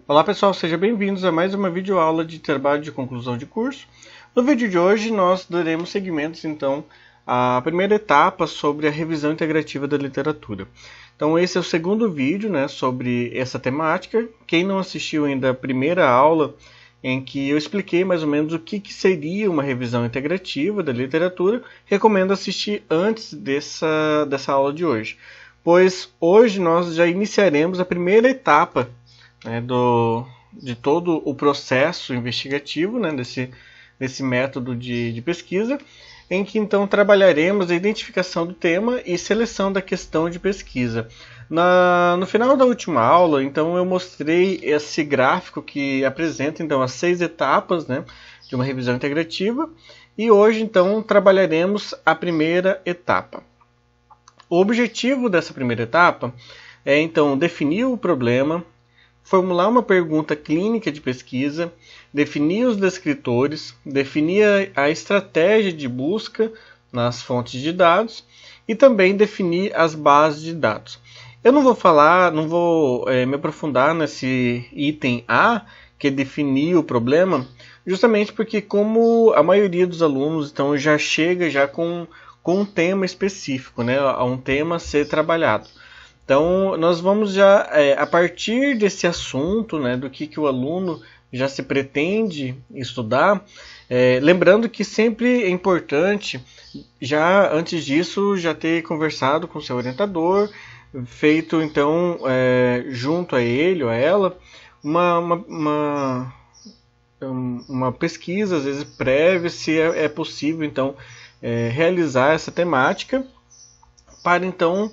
Olá pessoal, sejam bem-vindos a mais uma videoaula de trabalho de conclusão de curso. No vídeo de hoje nós daremos seguimento então à primeira etapa sobre a revisão integrativa da literatura. Então esse é o segundo vídeo, sobre essa temática. Quem não assistiu ainda a primeira aula em que eu expliquei mais ou menos o que seria uma revisão integrativa da literatura, recomendo assistir antes dessa aula de hoje. Pois hoje nós já iniciaremos a primeira etapa de todo o processo investigativo, desse método de pesquisa, em que então trabalharemos a identificação do tema e seleção da questão de pesquisa. No final da última aula, então, eu mostrei esse gráfico que apresenta então as 6 etapas de uma revisão integrativa, e hoje então trabalharemos a primeira etapa. O objetivo dessa primeira etapa é então definir o problema, formular uma pergunta clínica de pesquisa, definir os descritores, definir a estratégia de busca nas fontes de dados e também definir as bases de dados. Eu não vou me aprofundar nesse item A, que é definir o problema, justamente porque como a maioria dos alunos então já chega com um tema específico, um tema a ser trabalhado. Então, nós vamos já, a partir desse assunto, do que o aluno já se pretende estudar, lembrando que sempre é importante, já antes disso, já ter conversado com o seu orientador, feito, então, junto a ele ou a ela, uma pesquisa, às vezes prévia, se é possível, então, realizar essa temática, para, então,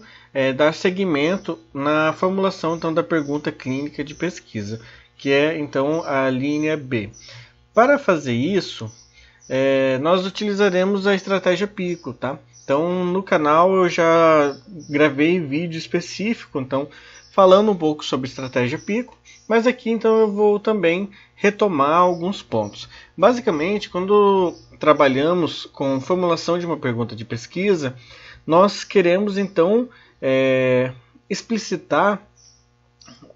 dar seguimento na formulação então, da pergunta clínica de pesquisa, que é então a linha B. Para fazer isso, nós utilizaremos a estratégia PICO, tá? Então, no canal eu já gravei vídeo específico, então, falando um pouco sobre estratégia PICO, mas aqui então eu vou também retomar alguns pontos. Basicamente, quando trabalhamos com formulação de uma pergunta de pesquisa, nós queremos então explicitar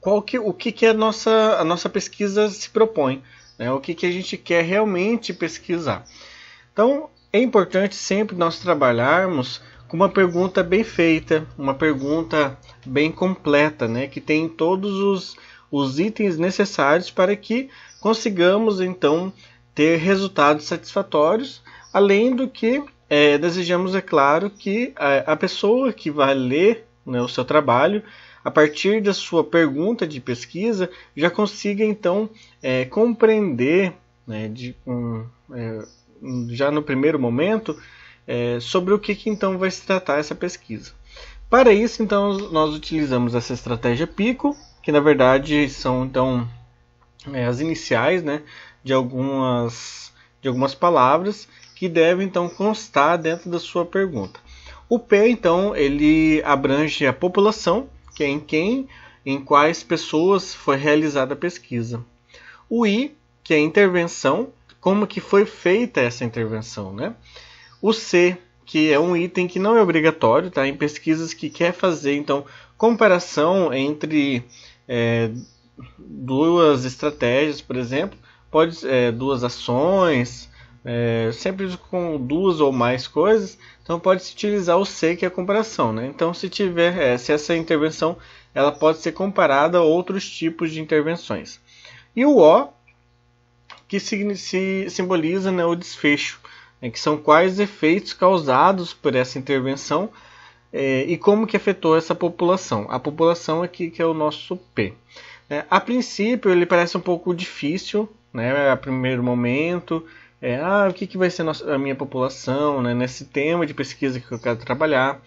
o que a nossa pesquisa se propõe, o que a gente quer realmente pesquisar. Então, é importante sempre nós trabalharmos com uma pergunta bem feita, uma pergunta bem completa, que tem todos os itens necessários para que consigamos, então, ter resultados satisfatórios, além do que desejamos, é claro, que a pessoa que vai ler o seu trabalho, a partir da sua pergunta de pesquisa, já consiga, então, compreender, já no primeiro momento, sobre o que então vai se tratar essa pesquisa. Para isso, então, nós utilizamos essa estratégia PICO, que na verdade são, então, as iniciais de algumas palavras, que deve então constar dentro da sua pergunta. O P, então, ele abrange a população, que é em quais pessoas foi realizada a pesquisa. O I, que é a intervenção, como que foi feita essa intervenção, O C, que é um item que não é obrigatório, tá? Em pesquisas que quer fazer, então, comparação entre duas estratégias, por exemplo, duas ações, sempre com duas ou mais coisas, então pode-se utilizar o C, que é a comparação. Então, se essa intervenção ela pode ser comparada a outros tipos de intervenções. E o O, que se simboliza o desfecho, que são quais efeitos causados por essa intervenção e como que afetou essa população. A população aqui que é o nosso P. A princípio, ele parece um pouco difícil, a primeiro momento. O que vai ser a minha população, nesse tema de pesquisa que eu quero trabalhar,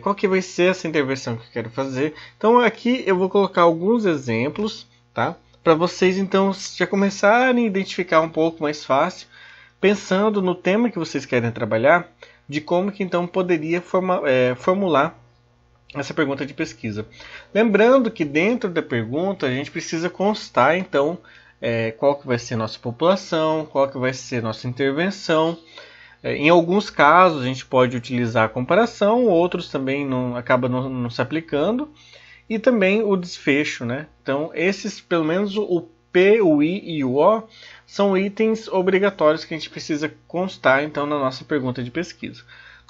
qual que vai ser essa intervenção que eu quero fazer. Então aqui eu vou colocar alguns exemplos, tá? Para vocês então já começarem a identificar um pouco mais fácil, pensando no tema que vocês querem trabalhar, de como que então poderia formular essa pergunta de pesquisa. Lembrando que dentro da pergunta a gente precisa constar então qual que vai ser nossa população, qual que vai ser nossa intervenção. Em alguns casos a gente pode utilizar a comparação, outros também acaba não se aplicando. e também o desfecho, né? Então, esses, pelo menos o P, o I e o O, são itens obrigatórios que a gente precisa constar então na nossa pergunta de pesquisa.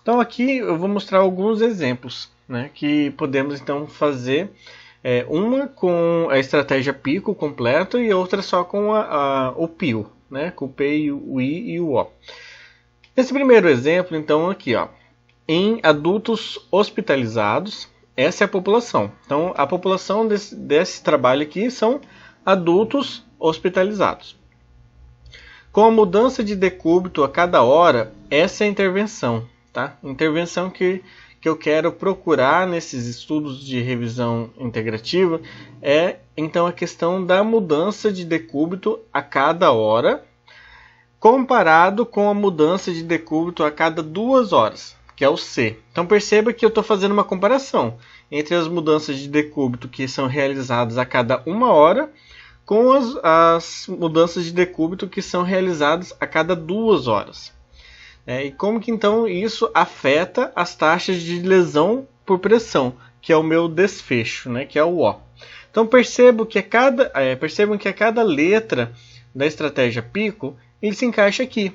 Então, aqui eu vou mostrar alguns exemplos, né, que podemos então fazer, uma com a estratégia PICO completa e outra só com o PIO, né, com o P, o I e o O. Esse primeiro exemplo, então, aqui, ó, em adultos hospitalizados, essa é a população. Então, a população desse trabalho aqui são adultos hospitalizados. Com a mudança de decúbito a cada hora, essa é a intervenção. Tá? Intervenção que eu quero procurar nesses estudos de revisão integrativa é, então, a questão da mudança de decúbito a cada hora, comparado com a mudança de decúbito a cada 2 horas, que é o C. Então perceba que eu estou fazendo uma comparação entre as mudanças de decúbito que são realizadas a cada 1 hora com as mudanças de decúbito que são realizadas a cada 2 horas. E como que então isso afeta as taxas de lesão por pressão, que é o meu desfecho, né, que é o O. Então percebam que a cada letra da estratégia PICO ele se encaixa aqui.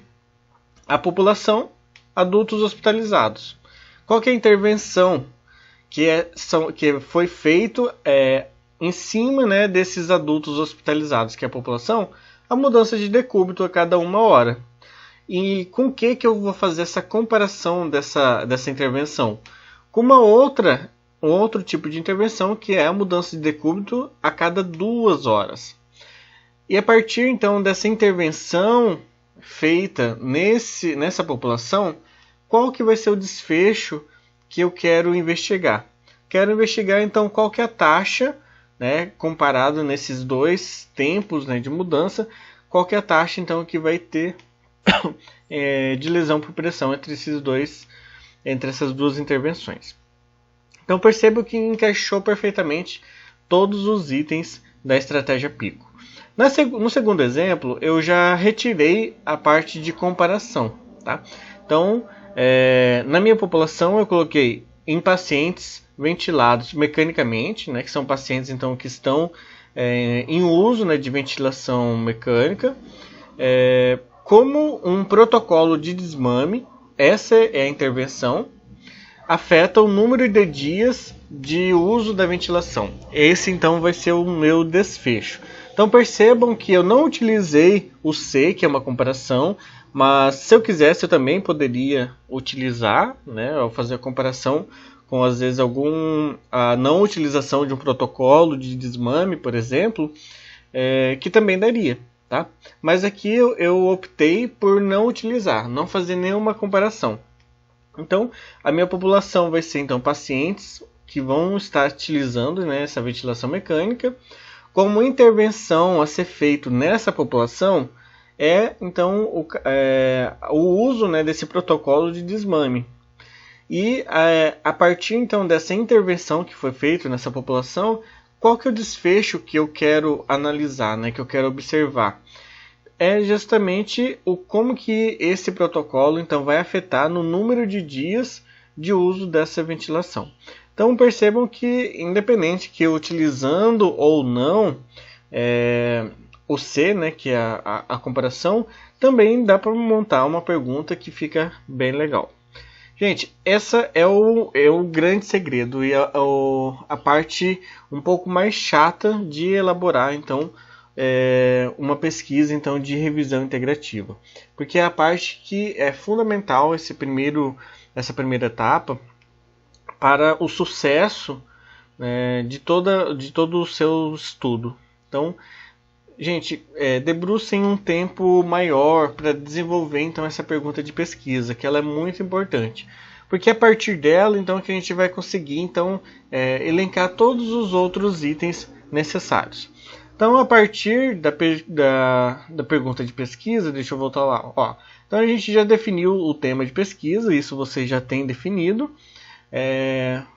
A população, adultos hospitalizados. Qual que é a intervenção que foi feito em cima, né, desses adultos hospitalizados, que é a população? A mudança de decúbito a cada 1 hora. E com que eu vou fazer essa comparação dessa intervenção? Com um outro tipo de intervenção, que é a mudança de decúbito a cada 2 horas. E a partir então dessa intervenção feita nessa população, qual que vai ser o desfecho que eu quero investigar? Quero investigar então qual que é a taxa, né, comparado nesses dois tempos, né, de mudança, qual que é a taxa então que vai ter de lesão por pressão entre essas duas intervenções. Então percebo que encaixou perfeitamente todos os itens da estratégia PICO. No segundo exemplo, eu já retirei a parte de comparação. Tá? Então, na minha população, eu coloquei em pacientes ventilados mecanicamente, né, que são pacientes então, que estão em uso, né, de ventilação mecânica, como um protocolo de desmame, essa é a intervenção, afeta o número de dias de uso da ventilação. Esse então vai ser o meu desfecho. Então percebam que eu não utilizei o C, que é uma comparação, mas se eu quisesse eu também poderia utilizar, né, ao fazer a comparação com às vezes a não utilização de um protocolo de desmame, por exemplo, que também daria. Tá? Mas aqui eu optei por não utilizar, não fazer nenhuma comparação. Então, a minha população vai ser então pacientes que vão estar utilizando, né, essa ventilação mecânica. Como intervenção a ser feito nessa população então o uso, né, desse protocolo de desmame. E a partir então dessa intervenção que foi feita nessa população, qual que é o desfecho que eu quero analisar, né, que eu quero observar? É justamente como que esse protocolo então vai afetar no número de dias de uso dessa ventilação. Então percebam que, independente que eu utilizando ou não o C, né, que é a comparação, também dá para montar uma pergunta que fica bem legal. Gente, essa é o grande segredo e a parte um pouco mais chata de elaborar então uma pesquisa então de revisão integrativa, porque é a parte que é fundamental essa primeira etapa para o sucesso de todo o seu estudo. Então, gente, debrucem um tempo maior para desenvolver então essa pergunta de pesquisa, que ela é muito importante, porque a partir dela então que a gente vai conseguir então elencar todos os outros itens necessários. Então, a partir da pergunta de pesquisa, deixa eu voltar lá. Ó. Então, a gente já definiu o tema de pesquisa, isso você já tem definido.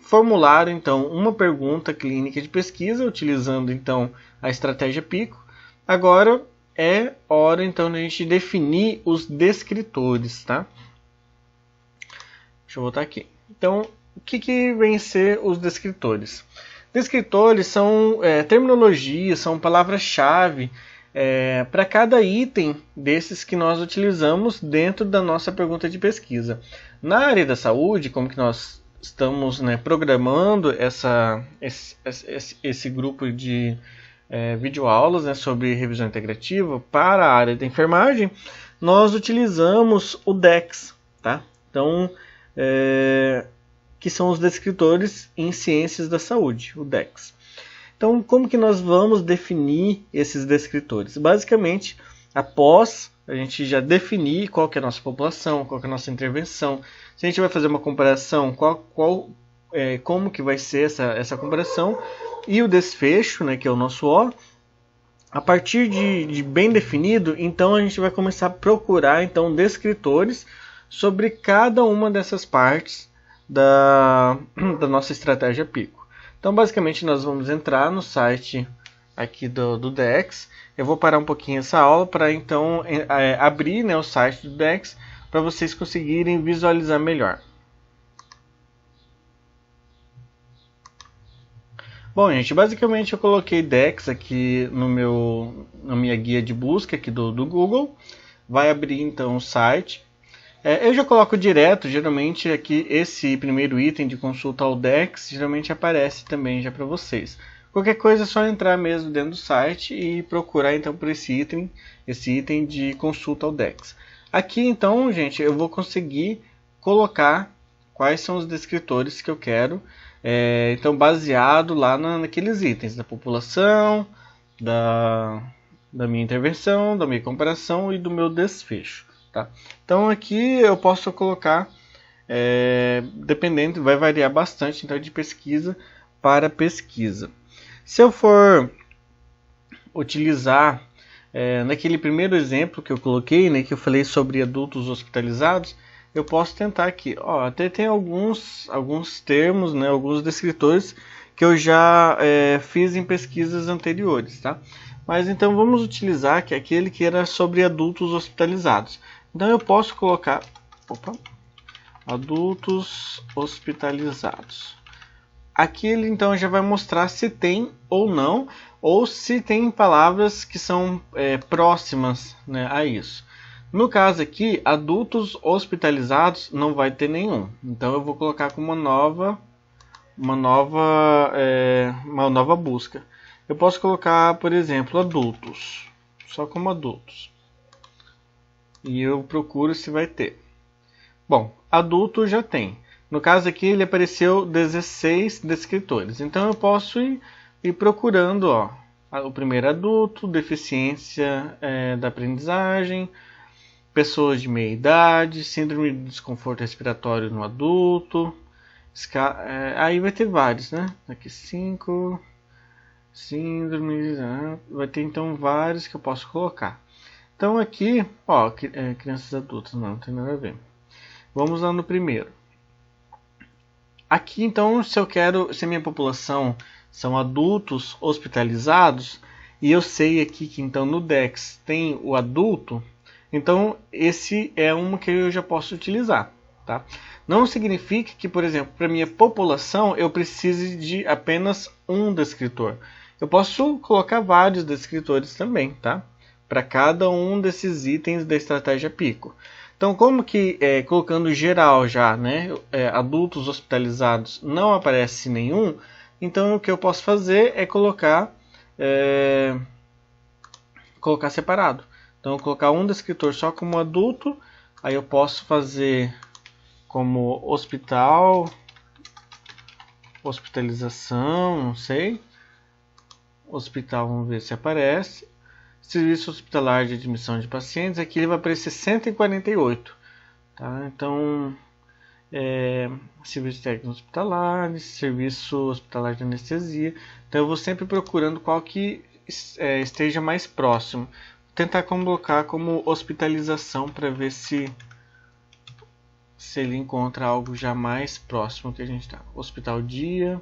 Formular, então, uma pergunta clínica de pesquisa, utilizando, então, a estratégia PICO. Agora, é hora, então, de a gente definir os descritores, tá? Deixa eu voltar aqui. Então, o que vem ser os descritores? Descritores são terminologias, são palavras-chave para cada item desses que nós utilizamos dentro da nossa pergunta de pesquisa. Na área da saúde, como que nós estamos programando esse grupo de videoaulas sobre revisão integrativa para a área da enfermagem, nós utilizamos o DEX, tá? Então, que são os descritores em ciências da saúde, o DEX. Então, como que nós vamos definir esses descritores? Basicamente, após a gente já definir qual que é a nossa população, qual que é a nossa intervenção, se a gente vai fazer uma comparação, como que vai ser essa comparação, e o desfecho, que é o nosso O, a partir de bem definido, então a gente vai começar a procurar descritores sobre cada uma dessas partes da nossa estratégia Pico. Então, basicamente, nós vamos entrar no site aqui do DEX. Eu vou parar um pouquinho essa aula para então abrir o site do DEX para vocês conseguirem visualizar melhor. Bom, gente, basicamente eu coloquei DEX aqui na minha guia de busca aqui do Google. Vai abrir então o site. Eu já coloco direto, geralmente aqui esse primeiro item de consulta ao DEX, geralmente aparece também já para vocês. Qualquer coisa é só entrar mesmo dentro do site e procurar então por esse item de consulta ao DEX. Aqui então, gente, eu vou conseguir colocar quais são os descritores que eu quero, então baseado lá naqueles itens da população, da minha intervenção, da minha comparação e do meu desfecho. Tá? Então aqui eu posso colocar, dependendo, vai variar bastante então, de pesquisa para pesquisa. Se eu for utilizar naquele primeiro exemplo que eu coloquei, que eu falei sobre adultos hospitalizados, eu posso tentar aqui. Até tem alguns termos, alguns descritores que eu já fiz em pesquisas anteriores. Tá? Mas então vamos utilizar aquele que era sobre adultos hospitalizados. Então eu posso colocar adultos hospitalizados. Aqui ele então já vai mostrar se tem ou não, ou se tem palavras que são próximas a isso. No caso aqui, adultos hospitalizados não vai ter nenhum. Então eu vou colocar como uma nova busca. Eu posso colocar, por exemplo, adultos, só como adultos. E eu procuro se vai ter. Bom, adulto já tem. No caso aqui ele apareceu 16 descritores. Então eu posso ir procurando o primeiro adulto, deficiência da aprendizagem, pessoas de meia idade, síndrome de desconforto respiratório no adulto. Aí vai ter vários, Aqui 5 síndromes, vai ter então vários que eu posso colocar. Então aqui, crianças adultas, não tem nada a ver. Vamos lá no primeiro. Aqui então, se a minha população são adultos hospitalizados, e eu sei aqui que então no DEX tem o adulto, então esse é um que eu já posso utilizar. Tá? Não significa que, por exemplo, para minha população eu precise de apenas um descritor. Eu posso colocar vários descritores também, tá? Para cada um desses itens da estratégia Pico. Então, como que colocando geral já, adultos hospitalizados não aparece nenhum, então o que eu posso fazer é colocar separado. Então, eu colocar um descritor só como adulto, aí eu posso fazer como hospital, hospitalização, não sei. Hospital, vamos ver se aparece. Serviço hospitalar de admissão de pacientes, aqui ele vai aparecer 148. Tá? Então, serviço técnico hospitalar, serviço hospitalar de anestesia. Então eu vou sempre procurando qual que esteja mais próximo. Vou tentar colocar como hospitalização para ver se ele encontra algo já mais próximo que a gente está. Hospital dia,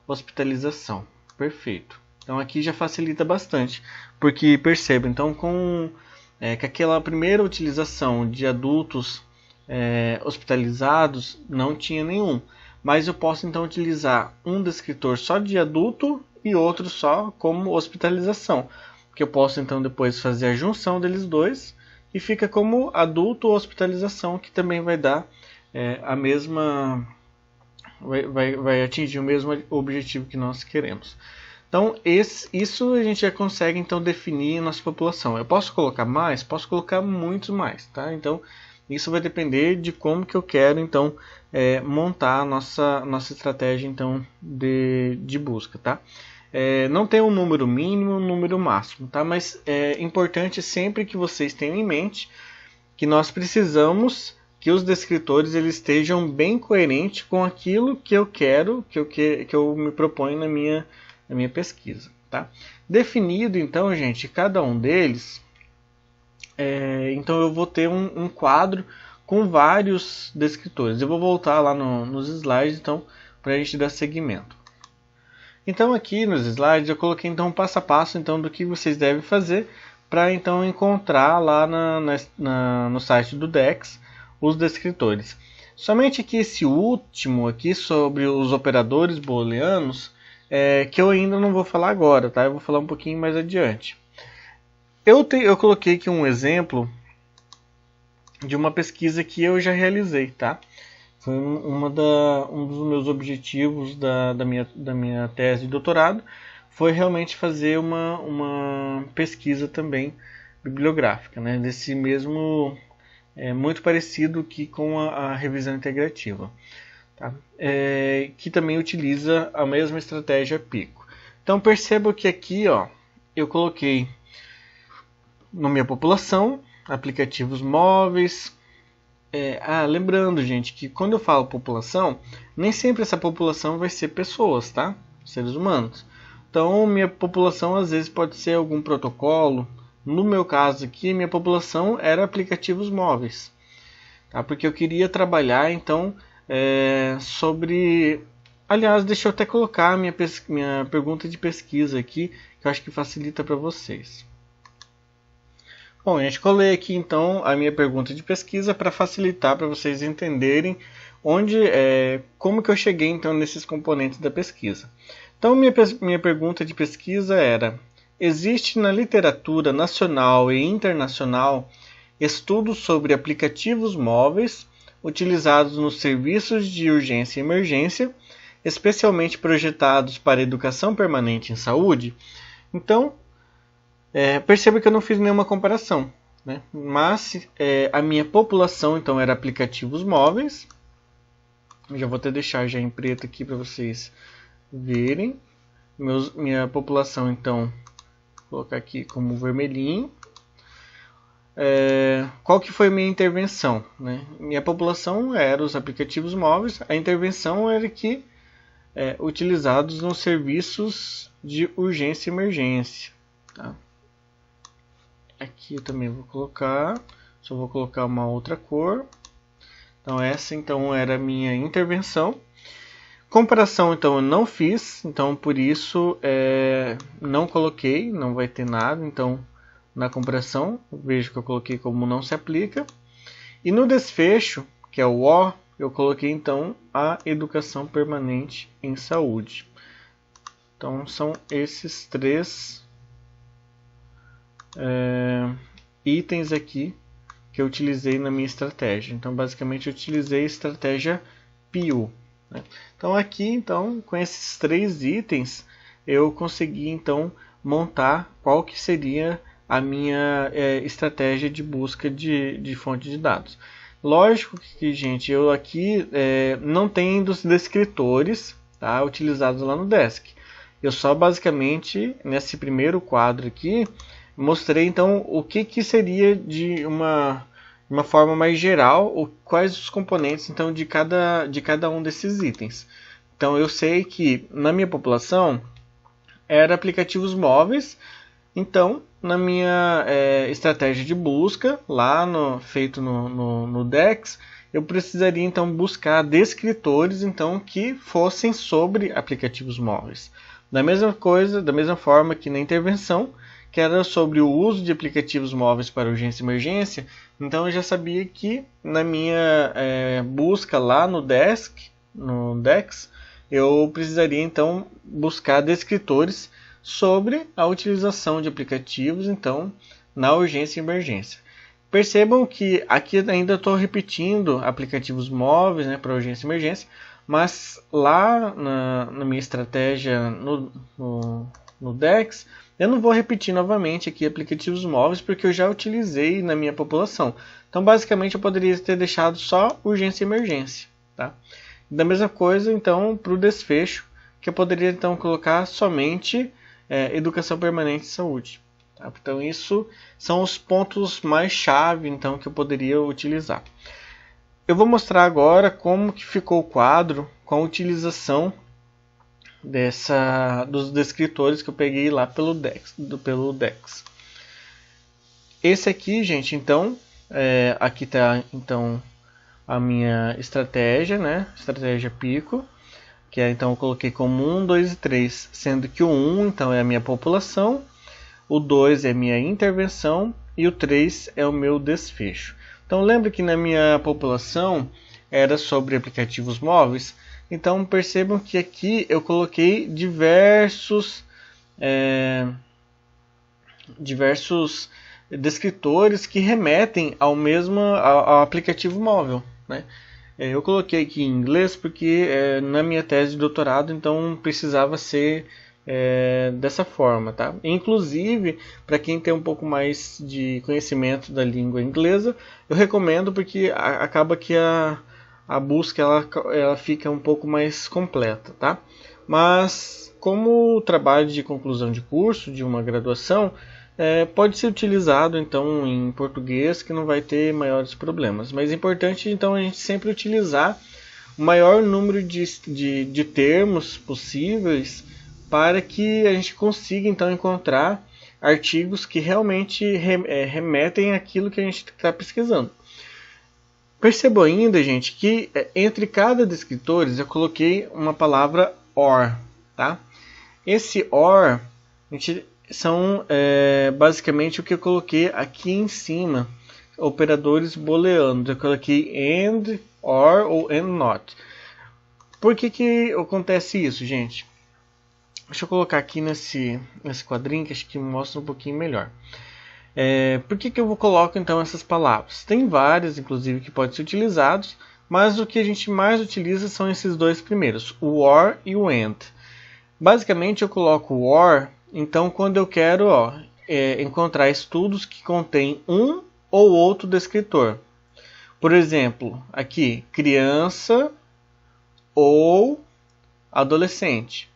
hospitalização. Perfeito. Então aqui já facilita bastante, porque perceba, então com aquela primeira utilização de adultos hospitalizados não tinha nenhum, mas eu posso então utilizar um descritor só de adulto e outro só como hospitalização, que eu posso então depois fazer a junção deles dois e fica como adulto hospitalização, que também vai dar a mesma, vai atingir o mesmo objetivo que nós queremos. Então isso a gente já consegue então definir a nossa população. Eu posso colocar mais? Posso colocar muitos mais, tá? Então isso vai depender de como que eu quero então montar a nossa estratégia então de busca, tá? Não tem um número mínimo, um número máximo, tá? Mas é importante sempre que vocês tenham em mente que nós precisamos que os descritores eles estejam bem coerentes com aquilo que eu quero, que eu me proponho na minha pesquisa, tá? Definido então, gente, cada um deles, então eu vou ter um quadro com vários descritores. Eu vou voltar lá nos slides então para a gente dar seguimento. Então aqui nos slides eu coloquei então passo a passo então do que vocês devem fazer para então encontrar lá no site do DEX os descritores. Somente que esse último aqui sobre os operadores booleanos que eu ainda não vou falar agora, tá? Eu vou falar um pouquinho mais adiante. Eu coloquei aqui um exemplo de uma pesquisa que eu já realizei, tá? Foi um dos meus objetivos da minha tese de doutorado, foi realmente fazer uma pesquisa também bibliográfica, né? Desse mesmo, muito parecido aqui com a revisão integrativa, tá? Que também utiliza a mesma estratégia PICO. Então perceba que aqui, ó, eu coloquei na minha população, aplicativos móveis. Lembrando, gente, que quando eu falo população, nem sempre essa população vai ser pessoas, tá? Seres humanos. Então, minha população às vezes pode ser algum protocolo. No meu caso aqui, minha população era aplicativos móveis, tá? Porque eu queria trabalhar, então, sobre... Aliás, deixa eu até colocar a minha pergunta de pesquisa aqui, que eu acho que facilita para vocês. Bom, gente, colei aqui então a minha pergunta de pesquisa para facilitar para vocês entenderem como que eu cheguei então nesses componentes da pesquisa. Então minha pergunta de pesquisa era: existe na literatura nacional e internacional estudos sobre aplicativos móveis utilizados nos serviços de urgência e emergência, especialmente projetados para educação permanente em saúde? Então perceba que eu não fiz nenhuma comparação, né? Mas a minha população então era aplicativos móveis. Eu já vou até deixar já em preto aqui para vocês verem. Minha população então, vou colocar aqui como vermelhinho. Qual que foi a minha intervenção, né? Minha população era os aplicativos móveis. A intervenção era que utilizados nos serviços de urgência e emergência, tá? Aqui eu também vou colocar, só vou colocar uma outra cor. Então essa então era a minha intervenção. Comparação então eu não fiz, então por isso não coloquei, não vai ter nada. Então na comparação, vejo que eu coloquei como não se aplica. E no desfecho, que é o O, eu coloquei então a educação permanente em saúde. Então são esses três itens aqui que eu utilizei na minha estratégia. Então basicamente eu utilizei a estratégia PIO, né? Então aqui então com esses três itens eu consegui então montar qual que seria a minha estratégia de busca de fonte de dados. Lógico que, gente, eu aqui não tenho dos descritores, tá, utilizados lá no Desk. Eu só basicamente nesse primeiro quadro aqui mostrei então o que seria de uma forma mais geral, quais os componentes então de cada um desses itens. Então eu sei que na minha população era aplicativos móveis. Então na minha estratégia de busca lá feito no DEX, eu precisaria então buscar descritores então que fossem sobre aplicativos móveis. Da mesma forma que na intervenção, que era sobre o uso de aplicativos móveis para urgência e emergência. Então eu já sabia que na minha busca lá no Desk, no DEX, eu precisaria então buscar descritores sobre a utilização de aplicativos então na urgência e emergência. Percebam que aqui ainda estou repetindo aplicativos móveis, né, para urgência e emergência, mas lá na minha estratégia no DEX, eu não vou repetir novamente aqui aplicativos móveis porque eu já utilizei na minha população. Então, basicamente, eu poderia ter deixado só urgência e emergência. Tá? Da mesma coisa, então, para o desfecho, que eu poderia então colocar somente educação permanente e saúde. Tá? Então, isso são os pontos mais chave então, que eu poderia utilizar. Eu vou mostrar agora como que ficou o quadro com a utilização dos descritores que eu peguei lá pelo DEX. Esse aqui, gente, então, aqui está então a minha estratégia, né? Estratégia Pico, que então eu coloquei como 1, 2 e 3, sendo que o 1 então é a minha população, o 2 é a minha intervenção e o 3 é o meu desfecho. Então lembre que na minha população era sobre aplicativos móveis, então percebam que aqui eu coloquei diversos descritores que remetem ao aplicativo móvel, né? Eu coloquei aqui em inglês porque na minha tese de doutorado então precisava ser dessa forma, tá? Inclusive, para quem tem um pouco mais de conhecimento da língua inglesa, eu recomendo porque acaba que a busca ela fica um pouco mais completa, tá? Mas como trabalho de conclusão de curso de uma graduação, pode ser utilizado então em português, que não vai ter maiores problemas. Mas é importante então a gente sempre utilizar o maior número de termos possíveis para que a gente consiga então encontrar artigos que realmente remetem àquilo que a gente está pesquisando. Percebo ainda, gente, que entre cada descritores eu coloquei uma palavra OR, tá? Esse OR são basicamente o que eu coloquei aqui em cima, operadores booleanos. Eu coloquei AND, OR ou AND NOT. Por que acontece isso, gente? Deixa eu colocar aqui nesse quadrinho que acho que mostra um pouquinho melhor. Por que eu coloco então essas palavras? Tem várias, inclusive, que podem ser utilizados, mas o que a gente mais utiliza são esses dois primeiros, o OR e o AND. Basicamente eu coloco o OR, então quando eu quero encontrar estudos que contêm um ou outro descritor. Por exemplo, aqui, criança ou adolescente.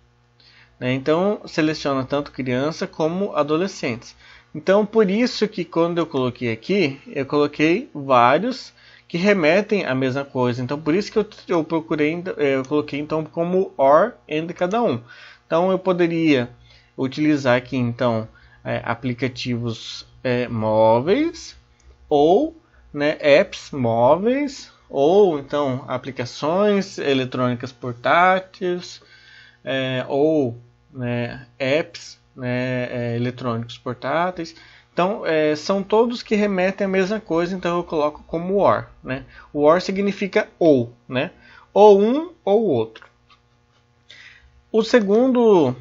Então, seleciona tanto criança como adolescentes. Então, por isso que quando eu coloquei aqui, eu coloquei vários que remetem à mesma coisa. Então, por isso que eu coloquei então como OR entre cada um. Então, eu poderia utilizar aqui então aplicativos móveis ou apps móveis ou então aplicações eletrônicas portáteis ou apps eletrônicos portáteis. Então, são todos que remetem à mesma coisa, então eu coloco como OR. O OR significa ou, ou um ou outro. O segundo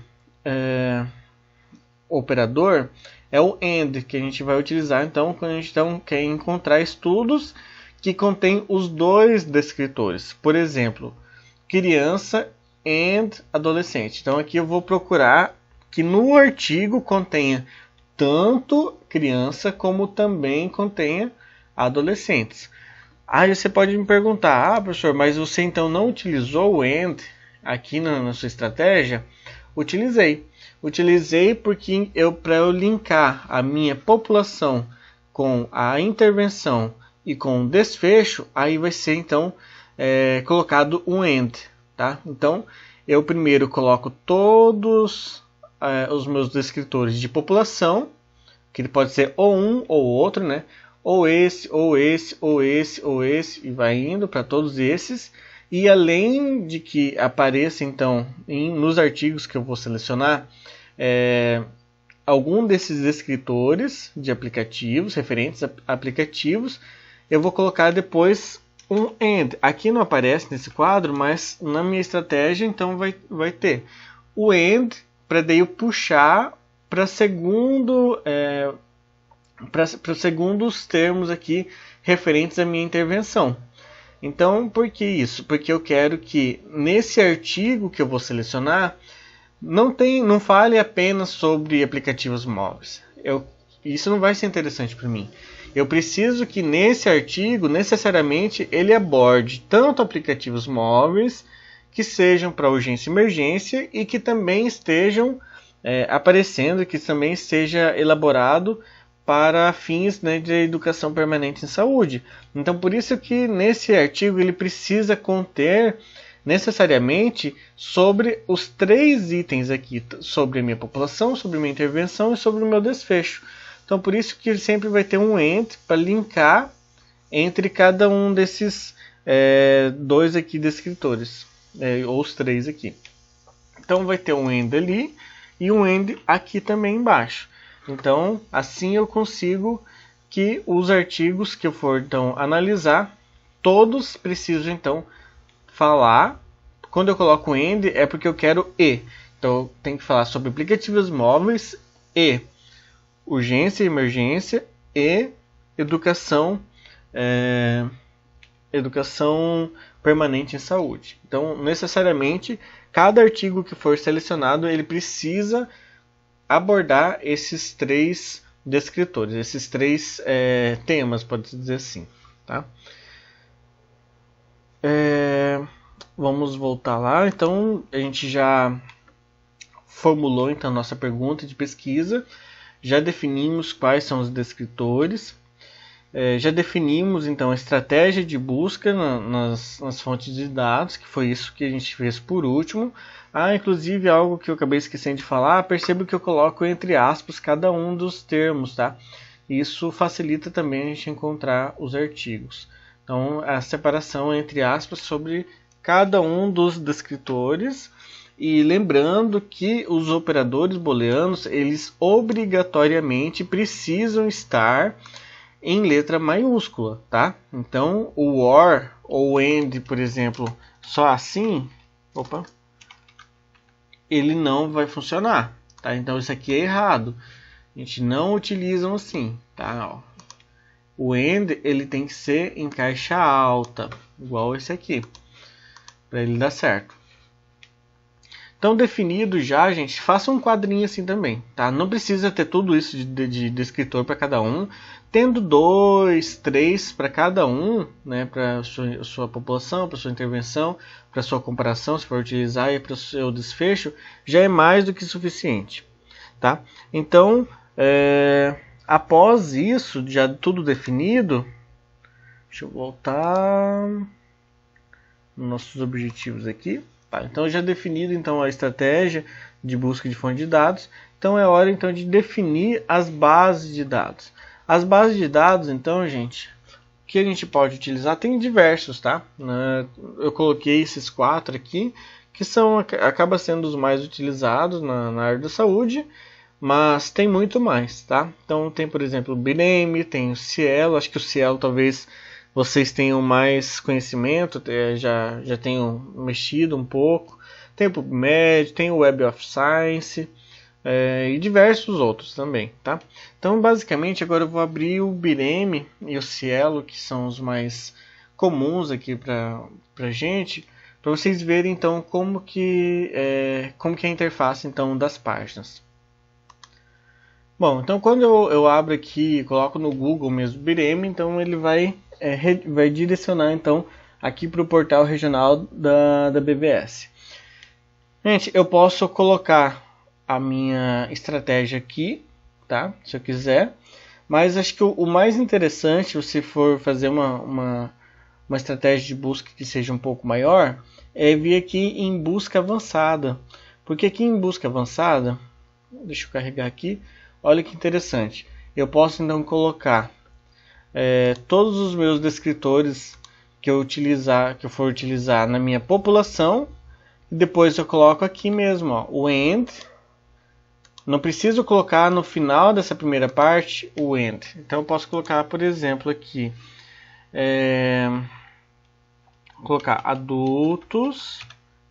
operador é o AND, que a gente vai utilizar então quando a gente quer encontrar estudos que contêm os dois descritores. Por exemplo, criança and adolescente. Então aqui eu vou procurar que no artigo contenha tanto criança como também contenha adolescentes. Aí você pode me perguntar, professor, mas você então não utilizou o AND aqui na sua estratégia? Utilizei porque para eu linkar a minha população com a intervenção e com o desfecho, aí vai ser então colocado um AND. Tá? Então, eu primeiro coloco todos os meus descritores de população, que ele pode ser ou um ou outro, ou esse, ou esse, ou esse, ou esse, e vai indo para todos esses. E além de que apareça, então, nos artigos que eu vou selecionar, algum desses descritores de aplicativos, referentes a aplicativos, eu vou colocar depois um AND. Aqui não aparece nesse quadro, mas na minha estratégia então vai ter o AND para daí eu puxar para os segundos termos aqui referentes à minha intervenção. Então, por que isso? Porque eu quero que nesse artigo que eu vou selecionar não fale apenas sobre aplicativos móveis. Isso não vai ser interessante para mim. Eu preciso que nesse artigo, necessariamente, ele aborde tanto aplicativos móveis que sejam para urgência e emergência e que também estejam aparecendo, que também esteja elaborado para fins, né, de educação permanente em saúde. Então, por isso que nesse artigo ele precisa conter necessariamente sobre os 3 itens aqui, sobre a minha população, sobre a minha intervenção e sobre o meu desfecho. Então, por isso que ele sempre vai ter um AND para linkar entre cada um desses 2 aqui descritores, ou os 3 aqui. Então, vai ter um AND ali e um AND aqui também embaixo. Então, assim eu consigo que os artigos que eu for então analisar, todos precisam então falar. Quando eu coloco AND é porque eu quero e. Então, tem que falar sobre aplicativos móveis e urgência e emergência e educação permanente em saúde. Então, necessariamente, cada artigo que for selecionado, ele precisa abordar esses 3 descritores, esses 3 temas, pode-se dizer assim. Tá? Vamos voltar lá. Então, a gente já formulou então, nossa pergunta de pesquisa, já definimos quais são os descritores, já definimos então a estratégia de busca nas fontes de dados, que foi isso que a gente fez por último. Inclusive algo que eu acabei esquecendo de falar, percebo que eu coloco entre aspas cada um dos termos, tá? Isso facilita também a gente encontrar os artigos. Então, a separação entre aspas sobre cada um dos descritores. E lembrando que os operadores booleanos, eles obrigatoriamente precisam estar em letra maiúscula, tá? Então, o OR ou o AND, por exemplo, só assim, ele não vai funcionar, tá? Então, isso aqui é errado. A gente não utiliza assim, tá? Ó. O AND, ele tem que ser em caixa alta, igual esse aqui, para ele dar certo. Então, definido já, gente, faça um quadrinho assim também, tá? Não precisa ter tudo isso de descritor para cada um. Tendo 2, 3 para cada um, né? Para sua população, para sua intervenção, para sua comparação, se for utilizar, e para o seu desfecho, já é mais do que suficiente, tá? Então, após isso, já tudo definido, deixa eu voltar nos nossos objetivos aqui. Então já definido então a estratégia de busca de fonte de dados, então é hora então de definir as bases de dados. As bases de dados, então, gente, que a gente pode utilizar tem diversos, tá? Eu coloquei esses 4 aqui, que acaba sendo os mais utilizados na área da saúde, mas tem muito mais, tá? Então tem, por exemplo, o BNAME, tem o Cielo, acho que o Cielo talvez vocês tenham mais conhecimento, já tenham mexido um pouco. Tem o PubMed, tem o Web of Science e diversos outros também, tá? Então, basicamente, agora eu vou abrir o BNAME e o Cielo, que são os mais comuns aqui para gente, para vocês verem então como que é a interface então das páginas. Bom, então quando eu abro aqui e coloco no Google mesmo BNAME, então ele vai direcionar então aqui para o portal regional da BVS. Gente, eu posso colocar a minha estratégia aqui, tá? Se eu quiser, mas acho que o mais interessante, se for fazer uma estratégia de busca que seja um pouco maior, é vir aqui em busca avançada, porque aqui em busca avançada, deixa eu carregar aqui, olha que interessante, eu posso então colocar todos os meus descritores que eu for utilizar na minha população, e depois eu coloco aqui mesmo, ó, o AND. Não preciso colocar no final dessa primeira parte o AND. Então eu posso colocar, por exemplo, aqui Vou colocar adultos,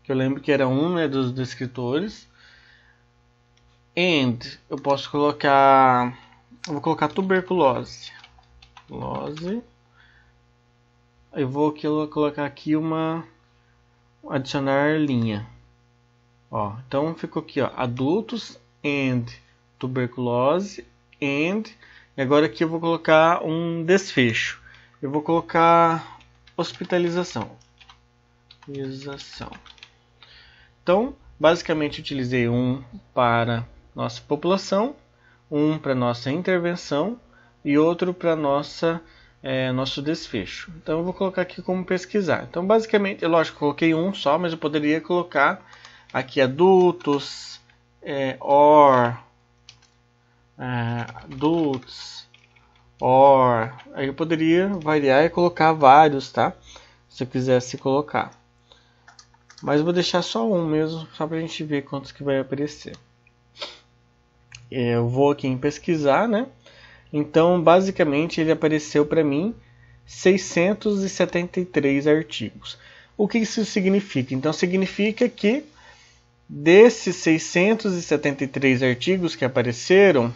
que eu lembro que era um, né, dos descritores. And eu posso colocar, vou colocar tuberculose. Eu vou colocar aqui adicionar linha. Ó, então ficou aqui, ó, adultos and tuberculose and, e agora aqui eu vou colocar um desfecho. Eu vou colocar hospitalização. Então, basicamente utilizei um para nossa população, um para nossa intervenção e outro para nosso desfecho. Então eu vou colocar aqui como pesquisar. Então basicamente, lógico, coloquei um só, mas eu poderia colocar aqui adultos, adults, aí eu poderia variar e colocar vários, tá? Se eu quisesse colocar. Mas eu vou deixar só um mesmo, só para a gente ver quantos que vai aparecer. Eu vou aqui em pesquisar, né? Então, basicamente, ele apareceu para mim 673 artigos. O que isso significa? Então, significa que desses 673 artigos que apareceram,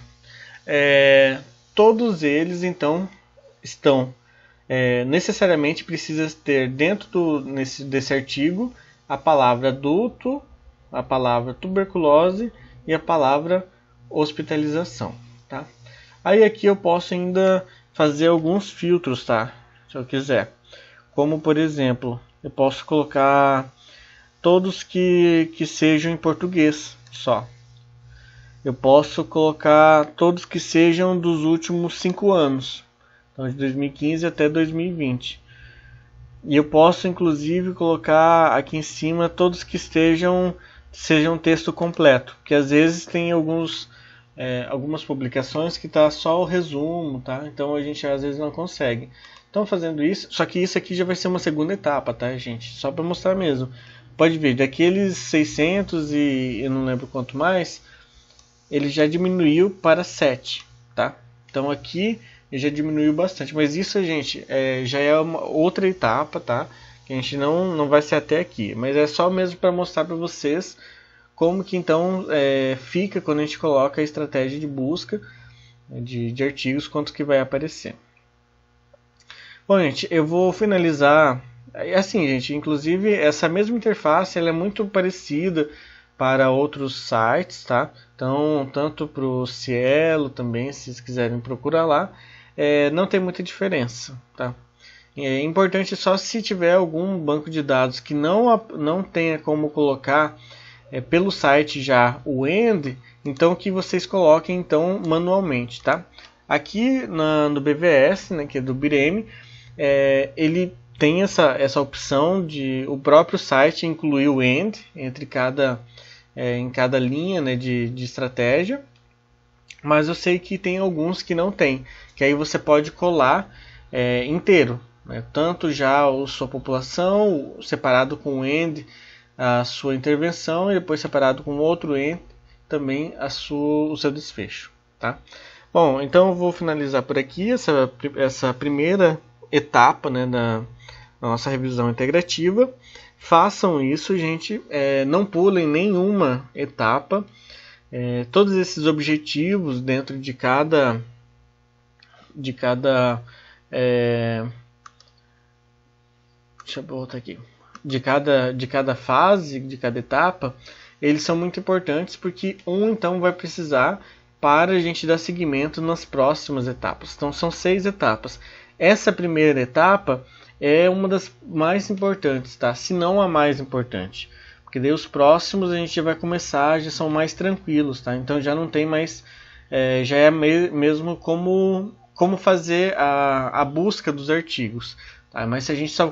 todos eles, então, estão necessariamente precisa ter dentro desse artigo a palavra adulto, a palavra tuberculose e a palavra hospitalização, tá? Aí aqui eu posso ainda fazer alguns filtros, tá? Se eu quiser. Como, por exemplo, eu posso colocar todos que sejam em português só. Eu posso colocar todos que sejam dos últimos 5 anos. Então, de 2015 até 2020. E eu posso, inclusive, colocar aqui em cima todos que sejam texto completo. Porque às vezes tem algumas publicações que está só o resumo, tá? Então a gente às vezes não consegue. Então fazendo isso, só que isso aqui já vai ser uma segunda etapa, tá, gente? Só para mostrar mesmo. Pode ver, daqueles 600 e eu não lembro quanto mais, ele já diminuiu para 7, tá? Então aqui ele já diminuiu bastante, mas isso, gente, já é uma outra etapa, tá? Que a gente não vai ser até aqui, mas é só mesmo para mostrar para vocês como que então fica quando a gente coloca a estratégia de busca de artigos, quanto que vai aparecer. Bom, gente, eu vou finalizar. Assim, gente, inclusive essa mesma interface ela é muito parecida para outros sites, tá? Então, tanto para o Cielo também, se vocês quiserem procurar lá, não tem muita diferença, tá? É importante só se tiver algum banco de dados que não tenha como colocar pelo site já o end, então que vocês coloquem então manualmente, tá? Aqui no BVS, né, que é do BIREM, ele tem essa opção de o próprio site incluir o end em cada linha, né, de estratégia, mas eu sei que tem alguns que não tem, que aí você pode colar inteiro, né, tanto já a sua população separado com o end, a sua intervenção, e depois separado com outro end também o seu desfecho, tá? Bom, então eu vou finalizar por aqui essa primeira etapa, né, da nossa revisão integrativa. Façam isso, gente, não pulem nenhuma etapa. Todos esses objetivos dentro de cada deixa eu voltar aqui. De cada fase, de cada etapa, eles são muito importantes porque então vai precisar para a gente dar seguimento nas próximas etapas. Então são 6 etapas. Essa primeira etapa é uma das mais importantes, tá? Se não a mais importante. Porque daí os próximos a gente vai começar, já são mais tranquilos, tá? Então já não tem mais, já é mesmo como fazer a busca dos artigos. Tá? Mas se a gente só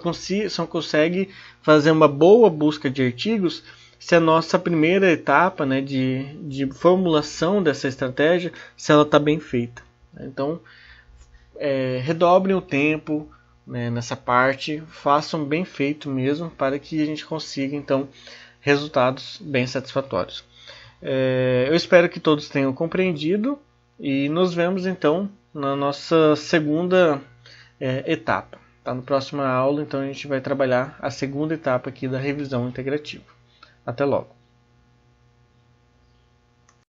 consegue fazer uma boa busca de artigos se a nossa primeira etapa, né, de formulação dessa estratégia, se ela está bem feita. Então, redobrem o tempo, né, nessa parte, façam bem feito mesmo, para que a gente consiga então resultados bem satisfatórios. Eu espero que todos tenham compreendido e nos vemos então na nossa segunda etapa. Tá? Na próxima aula, então, a gente vai trabalhar a segunda etapa aqui da revisão integrativa. Até logo!